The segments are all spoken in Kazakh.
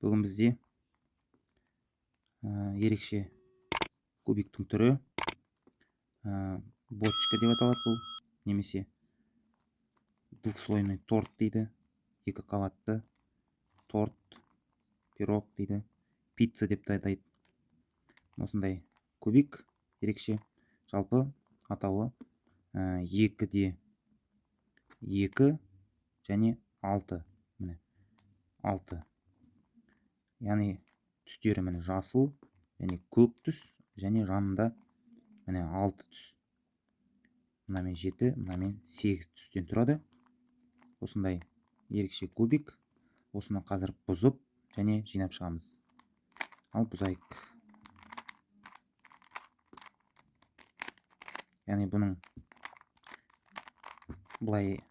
Бүгін бізде ерекше кубиктің түрі бочка деп аталады бұл, немесе двухслойный торт дейді. Екі қабатты торт, пирог дейді, пицца деп те атайды. Осындай кубик ерекше. Жалпы атауы 2-де 2 және 6. Міне 6. Яғни түстері міне жасыл және көк түс, және жанында міне 6 түс. Мынамен 7, мынамен 8 түстен тұрады. Осындай ерекше кубик. Осыны қазір бұзып және жинап шығамыз. Ал бұзайық. Яғни бұның бұлай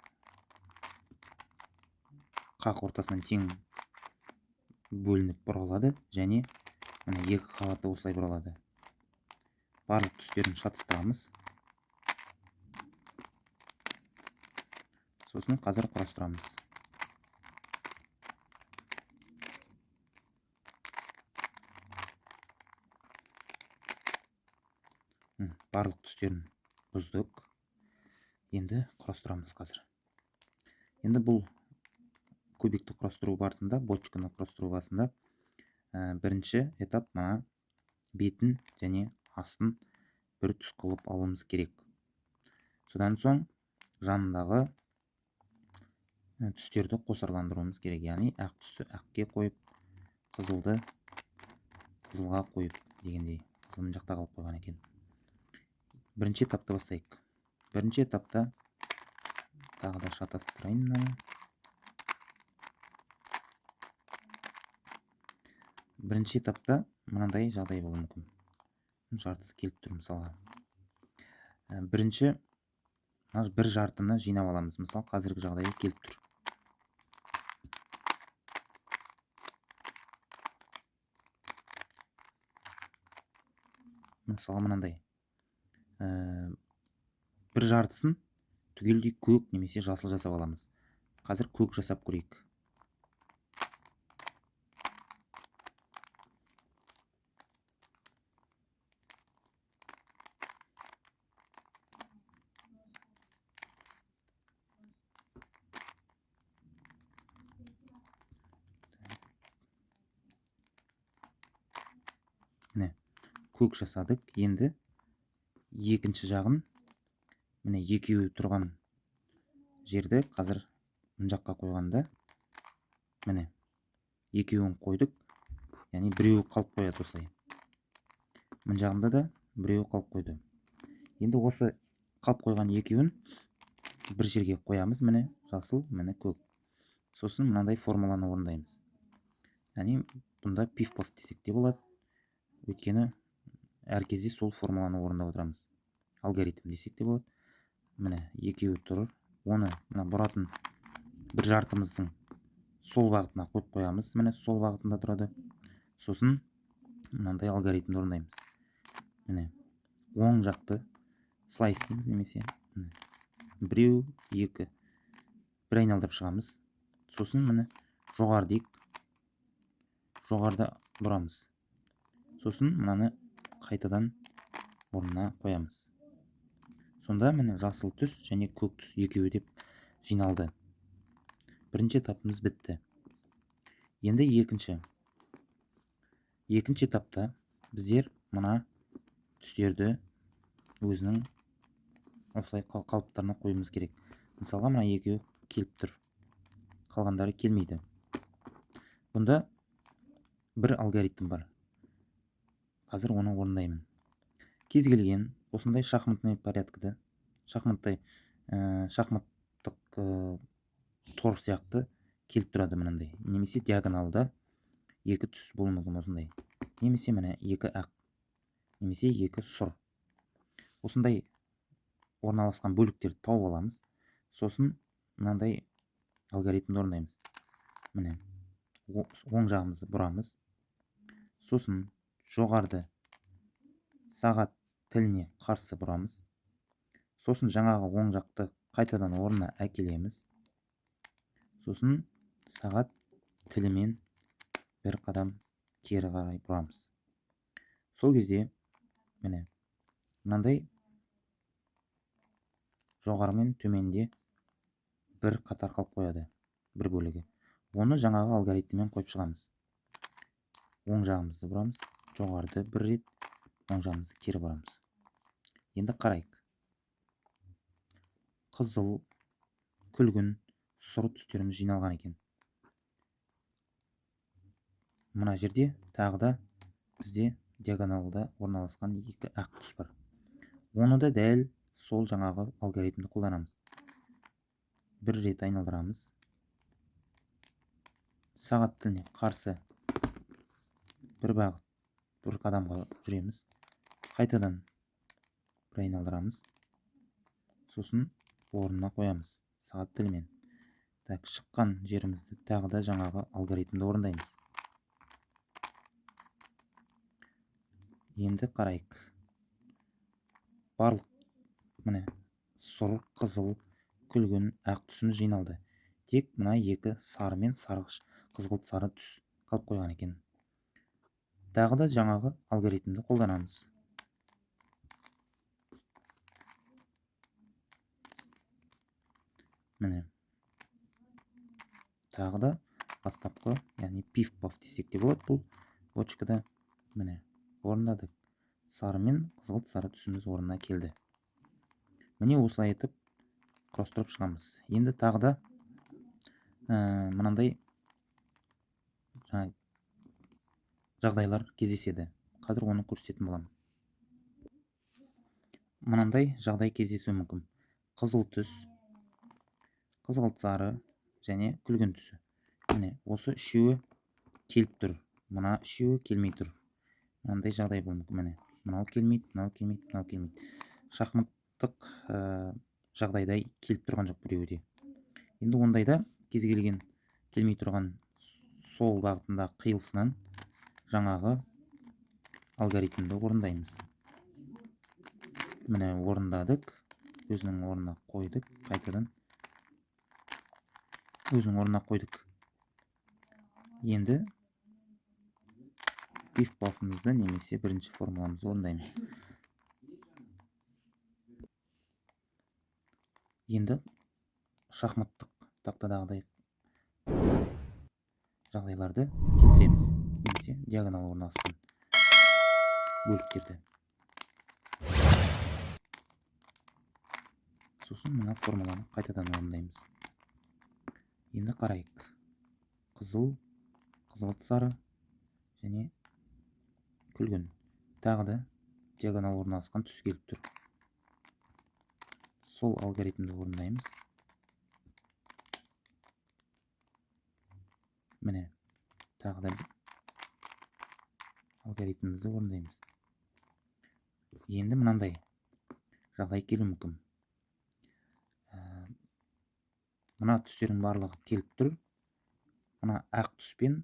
қақ ортасынан тең бөлініп бұралады, және міне 2 қабаты осылай бұралады. Барлық түстерін шатыстырамыз. Сосын қазір құрастырамыз. Барлық түстерін бұздық. Енді құрастырамыз қазір. Енді бұл кубикті құрастыру барысында, бочканы құрастыру барысында бірінші этап мына бетін және астын бір түс қылып алуымыз керек. Содан соң жанындағы түстерді қосарландыруымыз керек. Яғни ақ түсті ақке қойып, қызылды қызылға қойып дегендей. Қызыл мына жақта қалып қойған екен. Бірінші этапты бастайық. Бірінші этапта тағы да шатастырайын мынаны. Бірінші этапта мынандай жағдай болуы мүмкін. Жартысы келіп тұр мысалға. Бірінші бір жартыны жинап аламыз. Мысалы, қазіргі жағдайы келіп тұр. Мысалы, мынандай. Бір жартысын түгелдей көк немесе жасыл жасап аламыз. Қазір көк жасап көрейік. Міне, көк жасадық. Енді екінші жағын, міне екеуі тұрған жерді қазір мына жаққа қойғанда, міне екеуін қойдық. Яғни біреуі қалып қояды осылай. Мына жағында да біреуі қалып қойды. Енді осы қалып қойған екеуін бір жерге қоямыз. Міне жасыл, міне көк. Сосын мынандай формуланы орындаймыз. Яғни бұнда пиф-паф десек те болады. Өйткені әр кезде сол формуланы орындап отырамыз. Алгоритм десек те болады. Міне екеуі тұр. Оны мына бұратын бір жартымыздың сол бағытына қойып қоямыз. Міне сол бағытында тұрады. Сосын мынандай алгоритмді орындаймыз. Міне оң жақты слайс дейміз, немесе біреу, екі. Бір айналдырып шығамыз. Сосын міне жоғары дейік. Жоғарыда бұрамыз. Сосын мынаны қайтадан орнына қоямыз. Сонда міне жасыл түс және көк түс екеуі деп жиналды. Бірінші этапымыз бітті. Енді екінші этапта біздер мына түстерді өзінің осылай қалыптарына қоюымыз керек. Мысалға, мына екеуі келіп тұр. Қалғандары келмейді. Бұнда бір алгоритм бар. Қазір оны орындаймын. Кез келген осындай шахматный порядкіде, шахматтық тор сияқты келіп тұрады мынандай. Немесе диагоналда екі түс болуы мүмкін осындай. Немесе міне екі ақ, немесе екі сұр. Осындай орналасқан бөліктерді тауып аламыз. Сосын мынандай алгоритмді орындаймыз. Міне оң жағымызды бұрамыз. Сосын жоғарды сағат тіліне қарсы бұрамыз. Сосын жаңағы оң жақты қайтадан орнына әкелеміз. Сосын сағат тілімен бір қадам кері қарай бұрамыз. Сол кезде міне мынандай жоғары мен төменде бір қатар қалып қояды, бір бөлігі. Оны жаңағы алгоритммен қойып шығамыз. Оң жағымызды бұрамыз, жоғарды бір рет, оң жағымызды кері бұрамыз. Енді қарайық. Қызыл, күлгін, сұр түстеріміз жиналған екен. Мына жерде тағы да бізде диагоналда орналасқан екі ақ түс бар. Оны да дәл сол жаңағы алгоритмді қолданамыз. Бір рет айналдырамыз. Сағат тіліне қарсы бір бағыт, бір қадамға жүреміз. Қайтадан бір айналдырамыз. Сосын орнына қоямыз сағат тілімен. Так, шыққан жерімізді тағы да жаңағы алгоритмді орындаймыз. Енді қарайық. Барлық міне сұр, қызыл, күлгін, ақ түсіміз жиналды. Тек мына екі сары мен сарғыш, қызғылт сары түс қалып қойған екен. Тағы да жаңағы алгоритмді қолданамыз. Міне тағы да бастапқы, яғни пиф-паф десек те болады бұл бочкада. Міне орындадық. Сары мен қызғылт сары түсіміз орнына келді. Міне осылай етіп құрастырып шығамыз. Енді тағы да мынандай жағдайлар кездеседі. Қазір оны көрсететін боламын. Мынандай жағдай кездесуі мүмкін. Қызыл түс, қызғылт сары және күлгін түсі. Міне осы үшеуі келіп тұр. Мына үшеуі келмей тұр. Мынандай жағдай болуы мүмкін. Міне мынау келмейді, мынау келмейді, мынау келмейді. Шахматтық жағдайда келіп тұрған жоқ біреуі де. Енді ондайда кез келген келмей тұрған сол бағытында қиылысынан жаңағы алгоритмді орындаймыз. Міне орындадық. Өзінің орнына қойдық. Қайтадан өзінің орнына қойдық. Енді пиф-пафымызды немесе бірінші формуламызды орындаймыз. Енді шахматтық тақтадағыдай жағдайларды келтіреміз. Немесе диагонал орналасқан бөліктерді. Сосын мына формуланы қайтадан орындаймыз. Енді қарайық. Қызыл, қызғылт сары және күлгін. Тағы да диагонал орналасқан түс келіп тұр. Сол алгоритмді орындаймыз. Міне тағы да алгоритмімізді орындаймыз. Енді мынандай жағдай келуі мүмкін. Мына түстердің барлығы келіп тұр. Мына ақ түс пен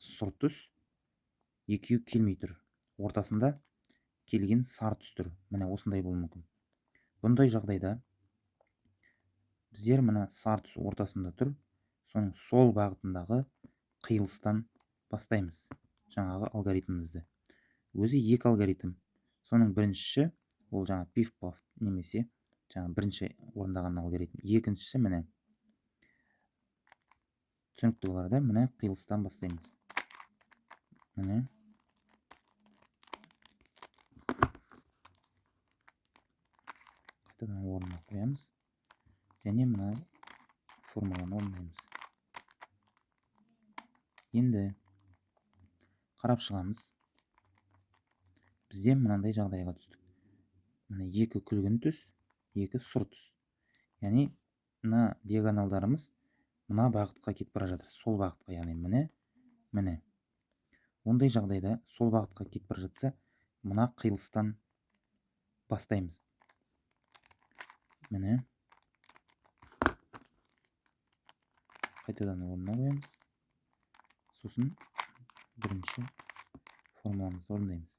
сұр түс екеуі келмей тұр. Ортасында келген сары түс тұр. Міне осындай болуы мүмкін. Бұндай жағдайда біздер мына сары түс ортасында тұр. Соның сол бағытындағы қиылыстан бастаймыз жаңағы алгоритмімізді. Өзі екі алгоритм. Соның біріншісі ол жаңа пиф-паф немесе жаңа бірінші орындаған алгоритм. Екіншісі міне түсінікті боларда міне қиылыстан бастаймыз. Міне қайтадан орнына қоямыз және мына формуланы орындаймыз. Енді қарап шығамыз. Бізде мынандай жағдайға түстік. Міне екі күлгін түс, екі сұр түс. Яғни мына диагоналдарымыз мына бағытқа кетіп бара жатыр. Сол бағытқа, яғни міне. Ондай жағдайда сол бағытқа кетіп бара жатса, мына қиылыстан бастаймыз. Міне қайтадан орнына қоямыз. Сосын бірінші формуламызды орындаймыз.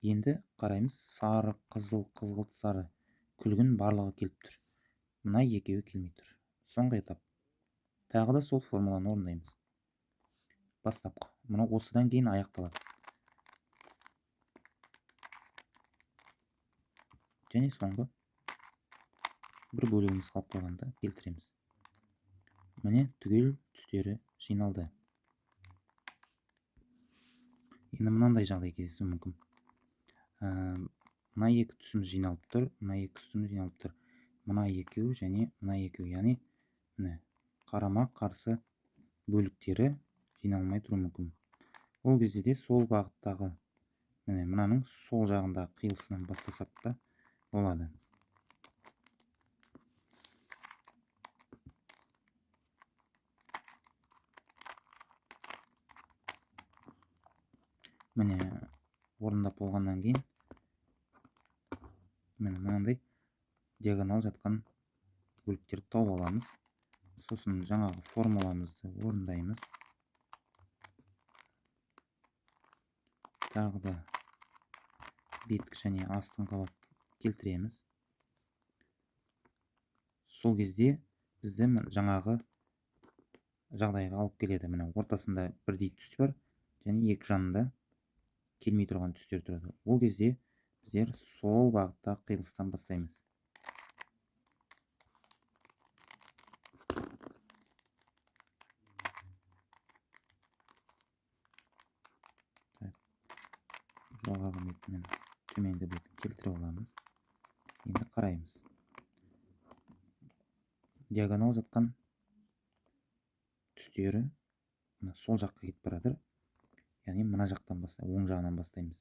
Енді қараймыз. Сары, қызыл, қызғылт сары, күлгін барлығы келіп тұр. Мына екеуі келмей тұр. Соңғы этап. Тағы да сол формуланы орындаймыз. бастапқы. Мұны осыдан кейін аяқталады. Және соңғы бір бөлігіміз қалып қойғанда келтіреміз. Міне түгел түстері жиналды. Енді мынандай жағдай кездесуі мүмкін. Мына екі түсіміз жиналып тұр, мына екі түсіміз жиналып тұр. Мына екеу және мына екеу, яғни қарама қарсы бөліктері жиналмай тұру мүмкін. Ол кезде де сол бағыттағы, мынаның сол жағында қиылысынан бастасақ та болады. Міне орындап болғаннан кейін мынандай диагонал жатқан бөліктерді тауып аламыз. Сосын жаңағы формуламызды орындаймыз. Тағы да беткі және астын қабат келтіреміз. Сол кезде бізді жаңағы жағдайға алып келеді. Мына ортасында бірдей түс бар және екі жанында келмей тұрған түстер тұрады. Ол кезде біздер сол бағытта қиылыстан бастаймыз. Жоғарғы бетін мен төменгі бетін келтіріп аламыз. Енді қараймыз. Диагонал жатқан түстері сол жаққа кетіп барады. Яғни мына жақтан оң жағынан бастаймыз.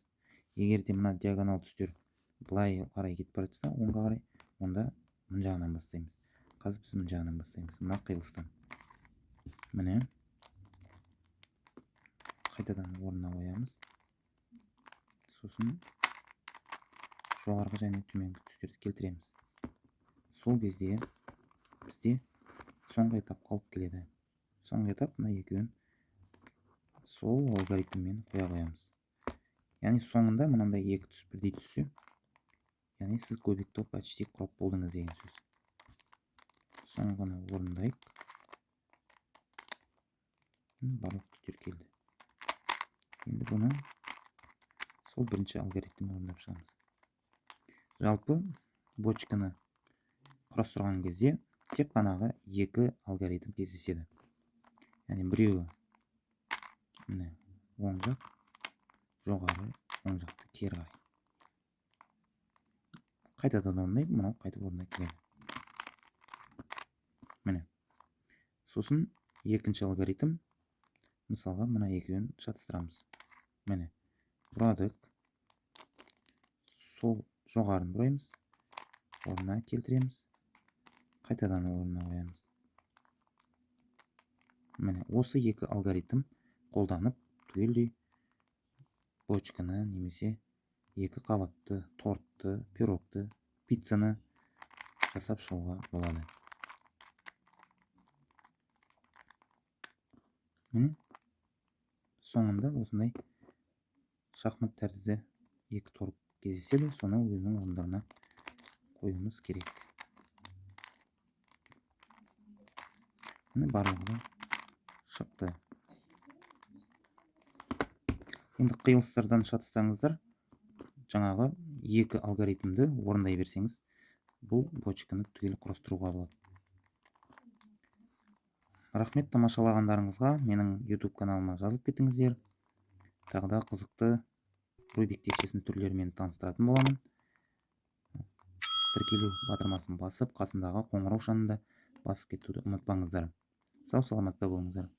Егер де мына диагонал түстер былай қарай кетіп бара жатса, оңға қарай, онда мына жағынан бастаймыз. Қазір біз мына жағынан бастаймыз. Мына қиылыстан. Міне қайтадан орнына қоямыз. Сосын жоғарғы және төменгі түстерді келтіреміз. Сол кезде бізде соңғы этап қалып келеді. Соңғы этап мына екеуін сол алгоритммен қоя қоямыз. Яғни соңында мынандай екі түс бірдей түссе, яғни сіз көбікті почти құрап болдыңыз деген сөз. Соңғыны орындайық. Барлық түстер келді. Енді бұны сол бірінші алгоритм орындап шығамыз. Жалпы бочканы құрастырған кезде тек қанағы екі алгоритм кездеседі. Яғни біреуі оң жақ, жоғары, оң жақты кері қарай. Қайтадан орындайық, мынау қайтып орнына келеді. Міне. Сосын екінші алгоритм, мысалға мына екеуін шатыстырамыз. Міне, бұрадық. Сол жоғарын бұраймыз, орнына келтіреміз, қайтадан орнына қоямыз. Міне, осы екі алгоритм қолданып түгелдей бочканы немесе екі қабатты тортты, пирогты, пиццаны жасап шығуға болады. Міне, соңында осындай шахмат тәрізді екі торт кездеседі, соны өзінің орындарына қоюымыз керек. Міне барлығы шықты. Енді қиылыстардан шатыстаңыздар, жаңағы екі алгоритмді орындай берсеңіз, бұл бочканы түгел құрастыруға болады. Рахмет тамашалағандарыңызға. Менің YouTube каналыма жазылып кетіңіздер. Тағы да қызықты Рубик текшесінің түрлерімен таныстыратын боламын. Тіркелу батырмасын басып, қасындағы қоңырау шанын да басып кетуді ұмытпаңыздар. Сау саламатта болыңыздар.